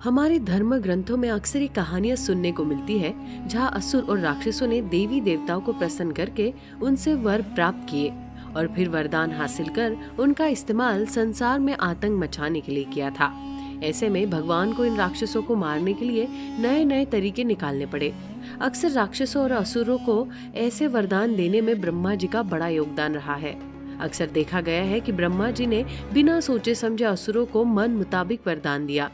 हमारे धर्म ग्रंथों में अक्सर ये कहानियां सुनने को मिलती है जहाँ असुर और राक्षसों ने देवी देवताओं को प्रसन्न करके उनसे वर प्राप्त किए और फिर वरदान हासिल कर उनका इस्तेमाल संसार में आतंक मचाने के लिए किया था। ऐसे में भगवान को इन राक्षसों को मारने के लिए नए नए तरीके निकालने पड़े। अक्सर राक्षसों और असुरों को ऐसे वरदान देने में ब्रह्मा जी का बड़ा योगदान रहा है। अक्सर देखा गया है कि ब्रह्मा जी ने बिना सोचे समझे असुरों को मन मुताबिक वरदान दिया,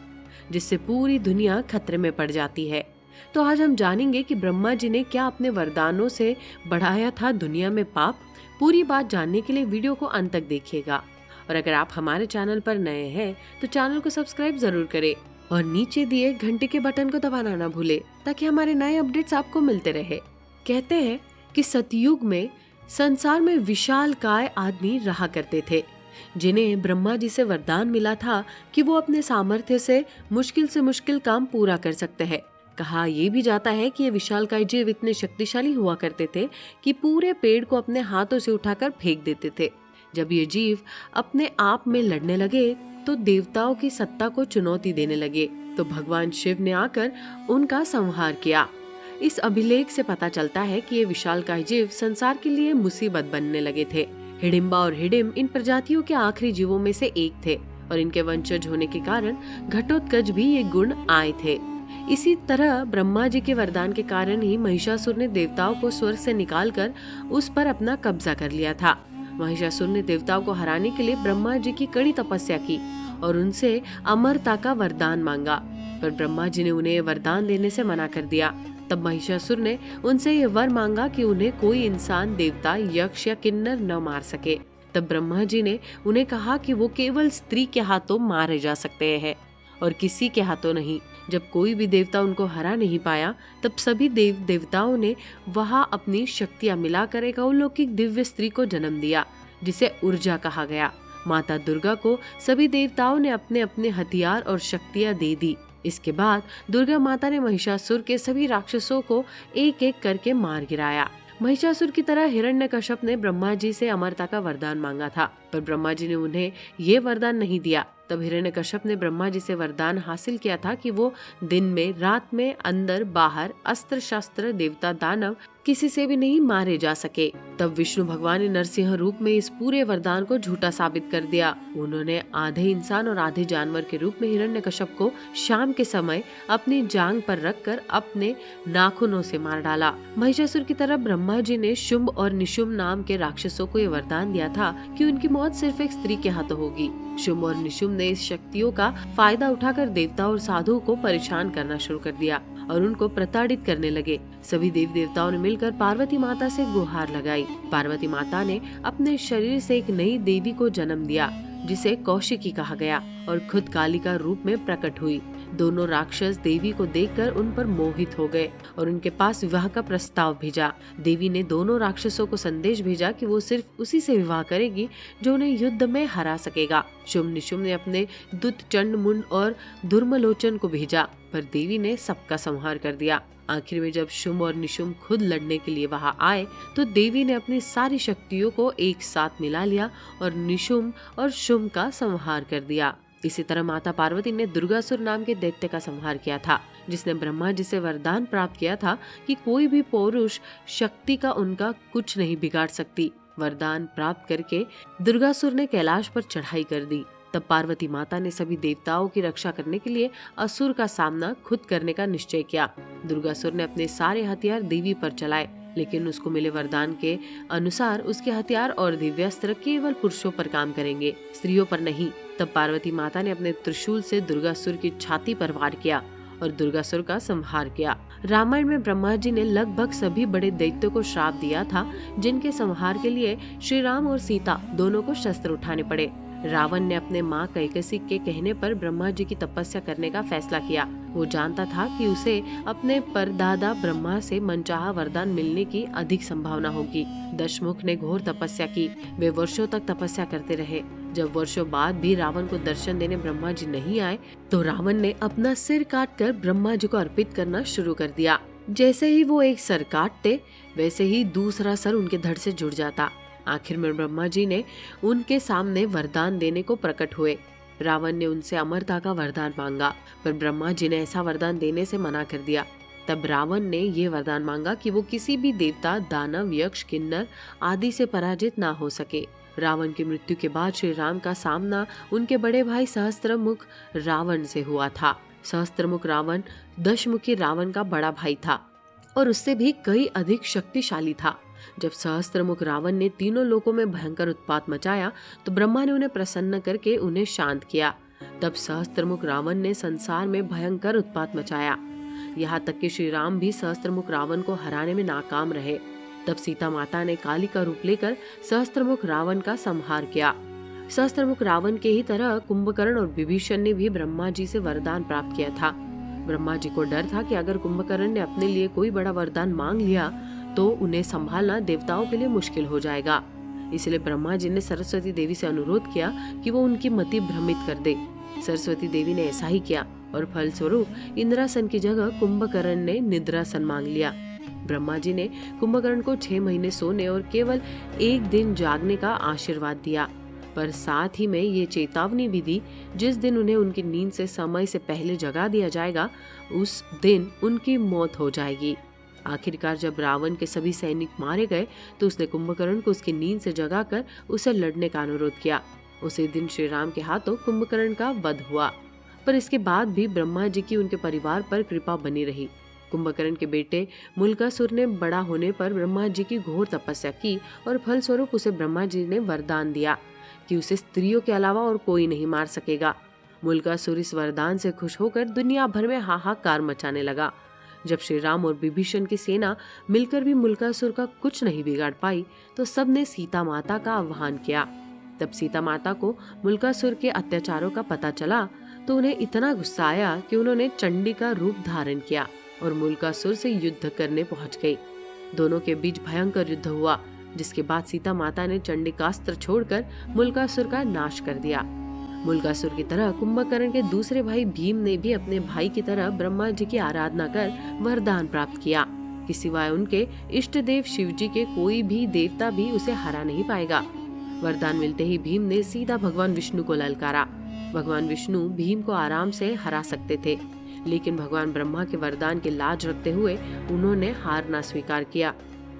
जिससे पूरी दुनिया खतरे में पड़ जाती है। तो आज हम जानेंगे कि ब्रह्मा जी ने क्या अपने वरदानों से बढ़ाया था दुनिया में पाप। पूरी बात जानने के लिए वीडियो को अंत तक देखिएगा। और अगर आप हमारे चैनल पर नए हैं तो चैनल को सब्सक्राइब जरूर करें और नीचे दिए घंटे के बटन को दबाना ना भूले ताकि हमारे नए अपडेट्स आपको मिलते रहे। कहते हैं कि सतयुग में संसार में विशालकाय आदमी रहा करते थे, जिन्हें ब्रह्मा जी से वरदान मिला था कि वो अपने सामर्थ्य से मुश्किल काम पूरा कर सकते हैं। कहा यह भी जाता है कि ये विशालकाय जीव इतने शक्तिशाली हुआ करते थे कि पूरे पेड़ को अपने हाथों से उठाकर फेंक देते थे। जब ये जीव अपने आप में लड़ने लगे तो देवताओं की सत्ता को चुनौती देने लगे, तो भगवान शिव ने आकर उनका संहार किया। इस अभिलेख से पता चलता है कि ये विशालकाय जीव संसार के लिए मुसीबत बनने लगे थे। हिडिंबा और हिडिंब इन प्रजातियों के आखिरी जीवों में से एक थे और इनके वंशज होने के कारण घटोत्कच भी ये गुण आए थे। इसी तरह ब्रह्मा जी के वरदान के कारण ही महिषासुर ने देवताओं को स्वर्ग से निकालकर उस पर अपना कब्जा कर लिया था। महिषासुर ने देवताओं को हराने के लिए ब्रह्मा जी की कड़ी तपस्या की और उनसे अमरता का वरदान मांगा, पर ब्रह्मा जी ने उन्हें वरदान देने से मना कर दिया। तब महिषासुर ने उनसे ये वर मांगा कि उन्हें कोई इंसान, देवता, यक्ष या किन्नर न मार सके। तब ब्रह्मा जी ने उन्हें कहा कि वो केवल स्त्री के हाथों मारे जा सकते हैं और किसी के हाथों नहीं। जब कोई भी देवता उनको हरा नहीं पाया तब सभी देवताओं ने वहां अपनी शक्तियां मिलाकर एक अलौकिक दिव्य स्त्री को जन्म दिया, जिसे ऊर्जा कहा गया। माता दुर्गा को सभी देवताओं ने अपने अपने हथियार और शक्तियां दे दी। इसके बाद दुर्गा माता ने महिषासुर के सभी राक्षसों को एक एक करके मार गिराया। महिषासुर की तरह हिरण्यकश्यप ने ब्रह्मा जी से अमरता का वरदान मांगा था, पर ब्रह्मा जी ने उन्हें ये वरदान नहीं दिया। तब हिरण्यकश्यप ने ब्रह्मा जी से वरदान हासिल किया था कि वो दिन में, रात में, अंदर बाहर, अस्त्र शस्त्र, देवता दानव किसी से भी नहीं मारे जा सके। तब विष्णु भगवान ने नरसिंह रूप में इस पूरे वरदान को झूठा साबित कर दिया। उन्होंने आधे इंसान और आधे जानवर के रूप में हिरण्यकश्यप को शाम के समय अपनी जांग पर रखकर अपने नाखूनों से मार डाला। महिषासुर की तरह ब्रह्मा जी ने शुंभ और निशुंभ नाम के राक्षसों को यह वरदान दिया था कि उनकी मौत सिर्फ एक स्त्री के हाथों होगी। शुंभ और निशुंभ ने इस शक्तियों का फायदा उठाकर देवता और साधुओं को परेशान करना शुरू कर दिया और उनको प्रताड़ित करने लगे। सभी देव देवताओं ने मिलकर पार्वती माता से गुहार लगाई। पार्वती माता ने अपने शरीर से एक नई देवी को जन्म दिया, जिसे कौशिकी कहा गया, और खुद कालिका रूप में प्रकट हुई। दोनों राक्षस देवी को देखकर उन पर मोहित हो गए और उनके पास विवाह का प्रस्ताव भेजा। देवी ने दोनों राक्षसों को संदेश भेजा कि वो सिर्फ उसी से विवाह करेगी जो उन्हें युद्ध में हरा सकेगा। शुंभ निशुंभ ने अपने दूत चंड मुंड और धूम्रलोचन को भेजा, पर देवी ने सबका संहार कर दिया। आखिर में जब शुंभ और निशुंभ खुद लड़ने के लिए वहां आए तो देवी ने अपनी सारी शक्तियों को एक साथ मिला लिया और निशुंभ और शुंभ का संहार कर दिया। इसी तरह माता पार्वती ने दुर्गासुर नाम के दैत्य का संहार किया था, जिसने ब्रह्मा जी से वरदान प्राप्त किया था कि कोई भी पौरुष शक्ति का उनका कुछ नहीं बिगाड़ सकती। वरदान प्राप्त करके दुर्गासुर ने कैलाश पर चढ़ाई कर दी। तब पार्वती माता ने सभी देवताओं की रक्षा करने के लिए असुर का सामना खुद करने का निश्चय किया। दुर्गासुर ने अपने सारे हथियार देवी पर चलाए, लेकिन उसको मिले वरदान के अनुसार उसके हथियार और दिव्यास्त्र केवल पुरुषों पर काम करेंगे, स्त्रियों पर नहीं। तब पार्वती माता ने अपने त्रिशूल से दुर्गासुर की छाती पर वार किया और दुर्गासुर का संहार किया। रामायण में ब्रह्मा जी ने लगभग सभी बड़े दैत्यों को श्राप दिया था, जिनके संहार के लिए श्री राम और सीता दोनों को शस्त्र उठाने पड़े। रावण ने अपने माँ कैकसी के कहने पर ब्रह्मा जी की तपस्या करने का फैसला किया। वो जानता था कि उसे अपने परदादा ब्रह्मा से मनचाहा वरदान मिलने की अधिक संभावना होगी। दशमुख ने घोर तपस्या की। वे वर्षों तक तपस्या करते रहे। जब वर्षों बाद भी रावण को दर्शन देने ब्रह्मा जी नहीं आए तो रावण ने अपना सिर काटकर ब्रह्मा जी को अर्पित करना शुरू कर दिया। जैसे ही वो एक सर काटते वैसे ही दूसरा सर उनके धड़ से जुड़ जाता। आखिर में ब्रह्मा जी ने उनके सामने वरदान देने को प्रकट हुए। रावण ने उनसे अमरता का वरदान मांगा, पर ब्रह्मा जी ने ऐसा वरदान देने से मना कर दिया। तब रावण ने ये वरदान मांगा कि वो किसी भी देवता, दानव, यक्ष, किन्नर आदि से पराजित ना हो सके। रावण की मृत्यु के बाद श्री राम का सामना उनके बड़े भाई सहस्त्रमुख रावण से हुआ था। सहस्त्रमुख रावण दशमुखी रावण का बड़ा भाई था और उससे भी कई अधिक शक्तिशाली था। जब सहस्त्रमुख रावण ने तीनों लोकों में भयंकर उत्पात मचाया तो ब्रह्मा ने उन्हें प्रसन्न करके उन्हें शांत किया। तब सहस्त्रमुख रावण ने संसार में भयंकर उत्पात मचाया, यहाँ तक कि श्री राम भी सहस्त्रमुख रावण को हराने में नाकाम रहे। तब सीता माता ने काली का रूप लेकर सहस्त्रमुख रावण का संहार किया। सहस्त्रमुख रावण के ही तरह कुंभकर्ण और विभीषण ने भी ब्रह्मा जी से वरदान प्राप्त किया था। ब्रह्मा जी को डर था कि अगर कुंभकर्ण ने अपने लिए कोई बड़ा वरदान मांग लिया तो उन्हें संभालना देवताओं के लिए मुश्किल हो जाएगा। इसलिए ब्रह्मा जी ने सरस्वती देवी से अनुरोध किया कि वो उनकी मति भ्रमित कर दे। सरस्वती देवी ने ऐसा ही किया और फलस्वरूप इंद्रासन की जगह कुंभकर्ण ने निद्रासन मांग लिया। ब्रह्मा जी ने कुंभकर्ण को 6 महीने सोने और केवल 1 दिन जागने का आशीर्वाद दिया, पर साथ ही में ये चेतावनी भी दी, जिस दिन उन्हें उनकी नींद से समय से पहले जगा दिया जाएगा उस दिन उनकी मौत हो जाएगी। आखिरकार जब रावण के सभी सैनिक मारे गए तो उसने कुंभकर्ण को उसकी नींद से जगाकर उसे लड़ने का अनुरोध किया। उसी दिन श्री राम के हाथों कुंभकर्ण का वध हुआ, पर इसके बाद भी ब्रह्मा जी की उनके परिवार पर कृपा बनी रही। कुंभकर्ण के बेटे मुल्कासुर ने बड़ा होने पर ब्रह्मा जी की घोर तपस्या की और फलस्वरूप उसे ब्रह्मा जी ने वरदान दिया कि उसे स्त्रियों के अलावा और कोई नहीं मार सकेगा। मुल्कासुर इस वरदान से खुश होकर दुनिया भर में हाहाकार मचाने लगा। जब श्री राम और विभीषण की सेना मिलकर भी मुल्कासुर का कुछ नहीं बिगाड़ पाई तो सबने सीता माता का आह्वान किया। तब सीता माता को मुल्कासुर के अत्याचारों का पता चला तो उन्हें इतना गुस्सा आया कि उन्होंने चंडी का रूप धारण किया और मुल्कासुर से युद्ध करने पहुंच गई। दोनों के बीच भयंकर युद्ध हुआ, जिसके बाद सीता माता ने चंडिकास्त्र छोड़कर मुल्कासुर का नाश कर दिया। मुल्कासुर की तरह कुंभकर्ण के दूसरे भाई भीम ने भी अपने भाई की तरह ब्रह्मा जी की आराधना कर वरदान प्राप्त किया कि सिवाय उनके इष्ट देव शिव जी के कोई भी देवता भी उसे हरा नहीं पाएगा। वरदान मिलते ही भीम ने सीधा भगवान विष्णु को ललकारा। भगवान विष्णु भीम को आराम से हरा सकते थे, लेकिन भगवान ब्रह्मा के वरदान की लाज रखते हुए उन्होंने हार ना स्वीकार किया।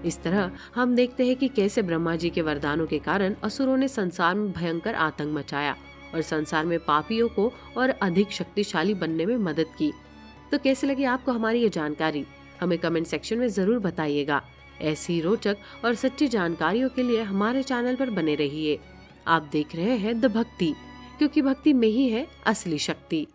इस तरह हम देखते हैं कि कैसे ब्रह्मा जी के वरदानों के कारण असुरों ने संसार में भयंकर आतंक मचाया और संसार में पापियों को और अधिक शक्तिशाली बनने में मदद की। तो कैसे लगी आपको हमारी ये जानकारी? हमें कमेंट सेक्शन में जरूर बताइएगा। ऐसी रोचक और सच्ची जानकारियों के लिए हमारे चैनल पर बने रहिए। आप देख रहे हैं द भक्ति, क्योंकि भक्ति में ही है असली शक्ति।